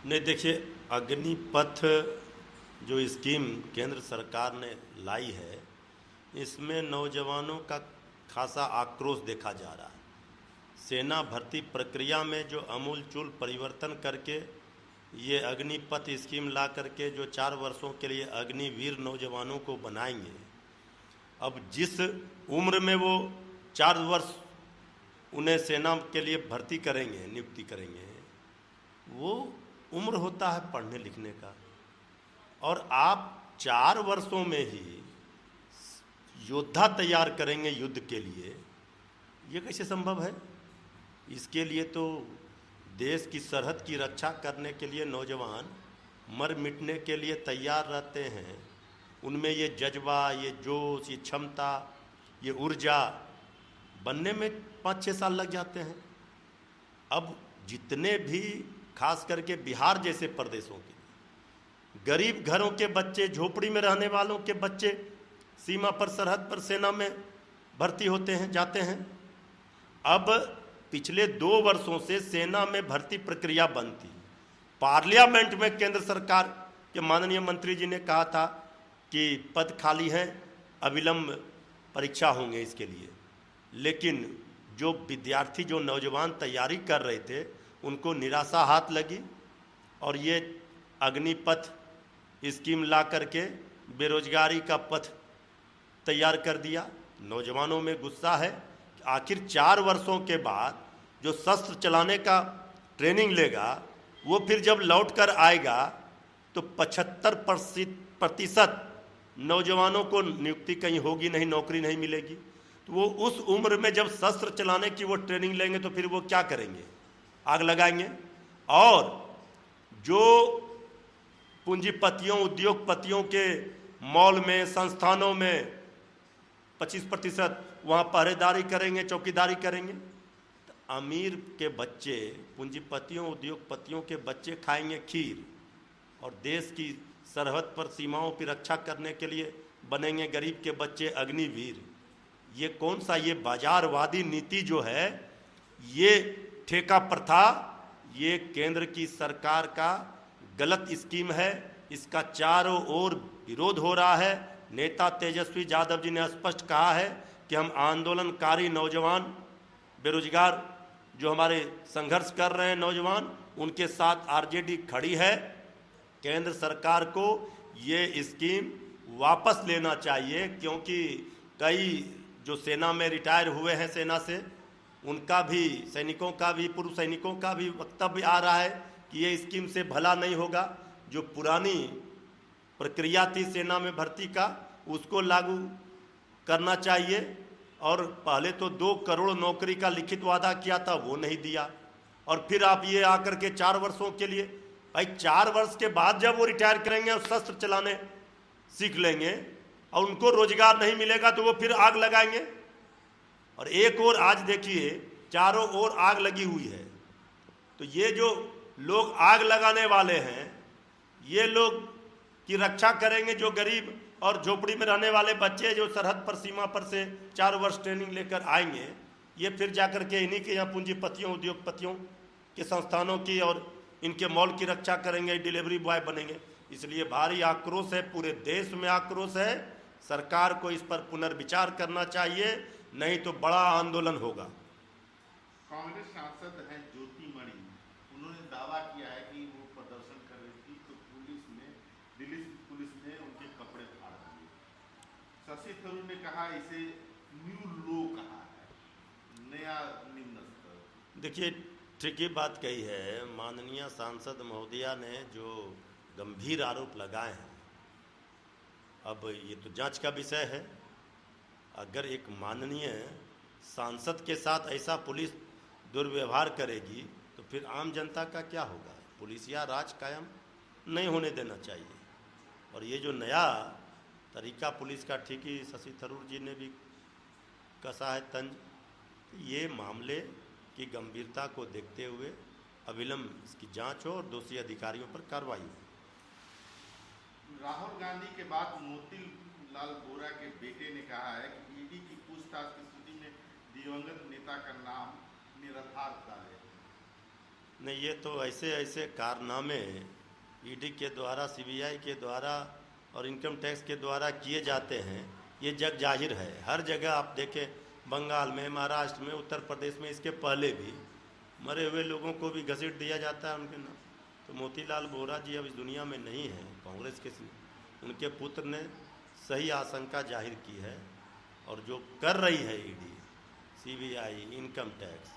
नहीं, देखिए, अग्निपथ जो स्कीम केंद्र सरकार ने लाई है, इसमें नौजवानों का खासा आक्रोश देखा जा रहा है। सेना भर्ती प्रक्रिया में जो आमूलचूल परिवर्तन करके ये अग्निपथ स्कीम ला करके जो 4 वर्षों के लिए अग्निवीर नौजवानों को बनाएंगे, अब जिस उम्र में वो 4 वर्ष उन्हें सेना के लिए भर्ती करेंगे, नियुक्ति करेंगे, वो उम्र होता है पढ़ने लिखने का, और आप 4 वर्षों में ही योद्धा तैयार करेंगे युद्ध के लिए, ये कैसे संभव है? इसके लिए तो देश की सरहद की रक्षा करने के लिए नौजवान मर मिटने के लिए तैयार रहते हैं। उनमें ये जज्बा, ये जोश, ये क्षमता, ये ऊर्जा बनने में 5-6 साल लग जाते हैं। अब जितने भी खास करके बिहार जैसे प्रदेशों के गरीब घरों के बच्चे, झोपड़ी में रहने वालों के बच्चे सीमा पर, सरहद पर सेना में भर्ती होते हैं, जाते हैं। अब पिछले 2 वर्षों से सेना में भर्ती प्रक्रिया बंद थी। पार्लियामेंट में केंद्र सरकार के माननीय मंत्री जी ने कहा था कि पद खाली हैं, अविलंब परीक्षा होंगे इसके लिए, लेकिन जो विद्यार्थी, जो नौजवान तैयारी कर रहे थे, उनको निराशा हाथ लगी और ये अग्निपथ स्कीम ला करके बेरोजगारी का पथ तैयार कर दिया। नौजवानों में गुस्सा है कि आखिर 4 वर्षों के बाद जो शस्त्र चलाने का ट्रेनिंग लेगा, वो फिर जब लौट कर आएगा तो 75% नौजवानों को नियुक्ति कहीं होगी नहीं, नौकरी नहीं मिलेगी। तो वो उस उम्र में जब शस्त्र चलाने की वो ट्रेनिंग लेंगे तो फिर वो क्या करेंगे? आग लगाएंगे। और जो पूंजीपतियों, उद्योगपतियों के मॉल में, संस्थानों में 25% वहाँ पहरेदारी करेंगे, चौकीदारी करेंगे। तो अमीर के बच्चे, पूंजीपतियों, उद्योगपतियों के बच्चे खाएंगे खीर, और देश की सरहद पर सीमाओं की रक्षा करने के लिए बनेंगे गरीब के बच्चे अग्निवीर। ये कौन सा, ये बाजारवादी नीति जो है, ये ठेका प्रथा, ये केंद्र की सरकार का गलत स्कीम है। इसका चारों ओर विरोध हो रहा है। नेता तेजस्वी यादव जी ने स्पष्ट कहा है कि हम आंदोलनकारी नौजवान, बेरोजगार जो हमारे संघर्ष कर रहे हैं नौजवान, उनके साथ आरजेडी खड़ी है। केंद्र सरकार को ये स्कीम वापस लेना चाहिए, क्योंकि कई जो सेना में रिटायर हुए हैं सेना से, उनका भी, सैनिकों का भी, पूर्व सैनिकों का भी वक्तव्य आ रहा है कि ये स्कीम से भला नहीं होगा। जो पुरानी प्रक्रिया थी सेना में भर्ती का, उसको लागू करना चाहिए। और पहले तो 2 करोड़ नौकरी का लिखित वादा किया था, वो नहीं दिया, और फिर आप ये आकर के 4 वर्षों के लिए, भाई 4 वर्ष के बाद जब वो रिटायर करेंगे और शस्त्र चलाने सीख लेंगे और उनको रोजगार नहीं मिलेगा तो वो फिर आग लगाएंगे। और एक और आज देखिए, चारों ओर आग लगी हुई है। तो ये जो लोग आग लगाने वाले हैं, ये लोग की रक्षा करेंगे जो गरीब और झोपड़ी में रहने वाले बच्चे जो सरहद पर, सीमा पर से 4 वर्ष ट्रेनिंग लेकर आएंगे। ये फिर जाकर के इन्हीं के यहाँ पूंजीपतियों, उद्योगपतियों के संस्थानों की और इनके मॉल की रक्षा करेंगे, डिलीवरी बॉय बनेंगे। इसलिए भारी आक्रोश है, पूरे देश में आक्रोश है। सरकार को इस पर पुनर्विचार करना चाहिए, नहीं तो बड़ा आंदोलन होगा। कांग्रेस सांसद हैं ज्योतिमणि, उन्होंने दावा किया है कि वो प्रदर्शन कर रही थी तो दिल्ली पुलिस ने उनके कपड़े फाड़ दिए। शशि थरूर ने कहा इसे न्यू लो कहा है, नया निम्न स्तर। देखिए, ठीक ही बात कही है माननीय सांसद महोदया ने, जो गंभीर आरोप लगाए हैं। अब ये तो जांच का विषय है। अगर एक माननीय सांसद के साथ ऐसा पुलिस दुर्व्यवहार करेगी तो फिर आम जनता का क्या होगा? पुलिसिया राज कायम नहीं होने देना चाहिए। और ये जो नया तरीका पुलिस का, ठीक ही शशि थरूर जी ने भी कसा है तंज। ये मामले की गंभीरता को देखते हुए अविलंब इसकी जांच हो और दोषी अधिकारियों पर कार्रवाई हो। राहुल गांधी के बाद मोतीलाल वोरा के बेटे ने कहा है कि ईडी की पूछताछ की स्थिति में दिवंगत नेता का नाम निराधार डाले। नहीं, ये तो ऐसे ऐसे कारनामे ईडी के द्वारा, सीबीआई के द्वारा और इनकम टैक्स के द्वारा किए जाते हैं, ये जग जाहिर है। हर जगह आप देखें, बंगाल में, महाराष्ट्र में, उत्तर प्रदेश में, इसके पहले भी मरे हुए लोगों को भी घसीट दिया जाता है उनके नाम। तो मोतीलाल वोरा जी अब इस दुनिया में नहीं है, कांग्रेस के उनके पुत्र ने सही आशंका जाहिर की है। और जो कर रही है ईडी, सीबीआई, इनकम टैक्स,